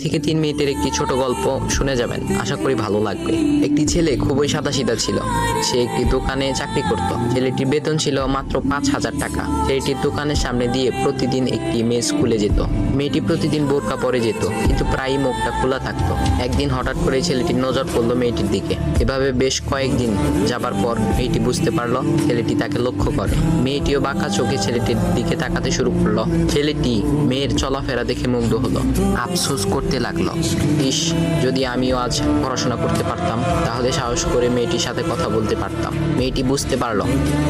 থেকে 3 মিনিটের একটি ছোট গল্প শুনে যাবেন, আশা করি ভালো লাগবে। একটি ছেলে খুবই সাদাসিধা ছিল। সে একটি দোকানে চাকরি করত। ছেলেটির বেতন ছিল মাত্র 5,000 টাকা। ছেলেটির দোকানের সামনে দিয়ে প্রতিদিন একটি মেয়ে স্কুলে যেত। মেয়েটি প্রতিদিন বোরকা পরে যেত, কিন্তু প্রায়ই মুখটা খোলা থাকতো। একদিন হঠাৎ করে ছেলেটির নজর পড়লো মেয়েটির দিকে। এভাবে বেশ কয়েকদিন যাবার পর মেয়েটি বুঝতে পারলো ছেলেটি তাকে লক্ষ্য করে। মেয়েটিও বাঁকা চোখে ছেলেটির দিকে তাকাতে শুরু করলো। ছেলেটি মেয়ের চলাফেরা দেখে মুগ্ধ হলো। আফসোস করতে লাগলো, ইস, যদি আমিও আজ পড়াশোনা করতে পারতাম, তাহলে সাহস করে মেয়েটির সাথে কথা বলতে পারতাম। মেয়েটি বুঝতে পারলো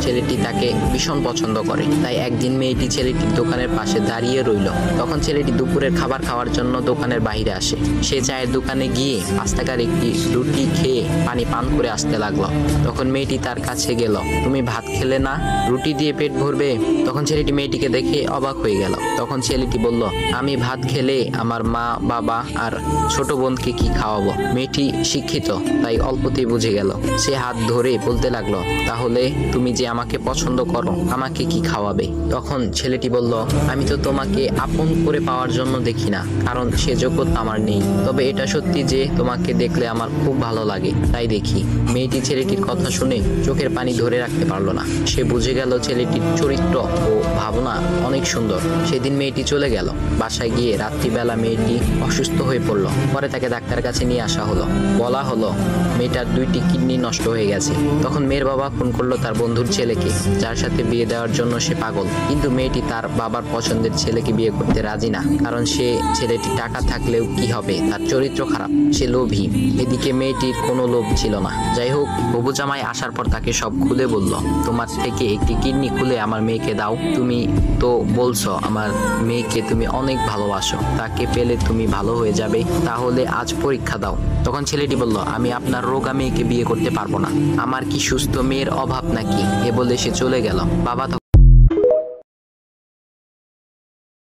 ছেলেটি তাকে ভীষণ পছন্দ করে। তাই একদিন মেয়েটি ছেলেটির দোকানের পাশে দাঁড়িয়ে রইল। তখন ছেলেটি দুপুরের খাবার খাওয়ার জন্য দোকানের বাইরে আসে। সে চায়ের দোকানে গিয়ে 5 টাকার একটি রুটি খেয়ে পানি পান করে আসতে লাগলো। তখন মেয়েটি তার কাছে গেল। তুমি ভাত খেলে না, রুটি দিয়ে পেট ভরবে? তখন ছেলেটি মেয়েটিকে দেখে অবাক হয়ে গেল। তখন ছেলেটি বলল, আমি ভাত খেলে আমার মা, বাবা আর ছোট বোনকে কি খাওয়াবো? মেয়েটি শিক্ষিত, তাই অল্পতেই বুঝে গেল। সে হাত ধরে বলতে লাগলো, তাহলে তুমি যে আমাকে পছন্দ করো, আমাকে কি খাওয়াবে? তখন ছেলেটি বলল, আমি তো তোমাকে আপন করে পাওয়ার জন্য দেখি না, কারণ সে যোগ্যতা আমার নেই। তবে এটা সত্যি যে তোমাকে দেখলে আমার খুব ভালো লাগে, তাই দেখি। মেয়েটি ছেলেটির কথা শুনে চোখের পানি ধরে রাখতে পারলো না। সে বুঝে গেল ছেলেটির চরিত্র ও ভাবনা অনেক সুন্দর। সেদিন মেয়েটি চলে গেল। বাসায় গিয়ে রাত্রিবেলা মেয়েটি অসুস্থ হয়ে পড়ল। পরে তাকে ডাক্তারের কাছে নিয়ে আসা হলো। বলা হলো মেয়েটার 2টি কিডনি নষ্ট হয়ে গেছে। তখন মেয়ের বাবা ফোন করলো তার বন্ধুর ছেলেকে, যার সাথে বিয়ে দেওয়ার জন্য সে পাগল। কিন্তু মেয়েটি তার বাবার পছন্দের ছেলেকে বিয়ে করতে রাজি না, কারণ সে ছেলেটি টাকা থাকলেও কি হবে, তার চরিত্র খারাপ, সে লোভী। এদিকে মেয়েটির কোনো লোভ ছিল না। যাই হোক, হবু জামাই আসার পর তাকে সব খুলে বলল, তোমার থেকে একটি কিডনি খুলে আমার মেয়েকে দাও। তুমি তো বলছো আমার মেয়েকে তুমি অনেক ভালোবাসো, তাকে পেলে তুমি ভালো হয়ে যাবে, তাহলে আজ পরীক্ষা দাও। তখন ছেলেটি বলল, আমি আপনার রোগা মেয়েকে বিয়ে করতে পারবো না। আমার কি সুস্থ মেয়ের অভাব নাকি? এ বলে সে চলে গেল। বাবা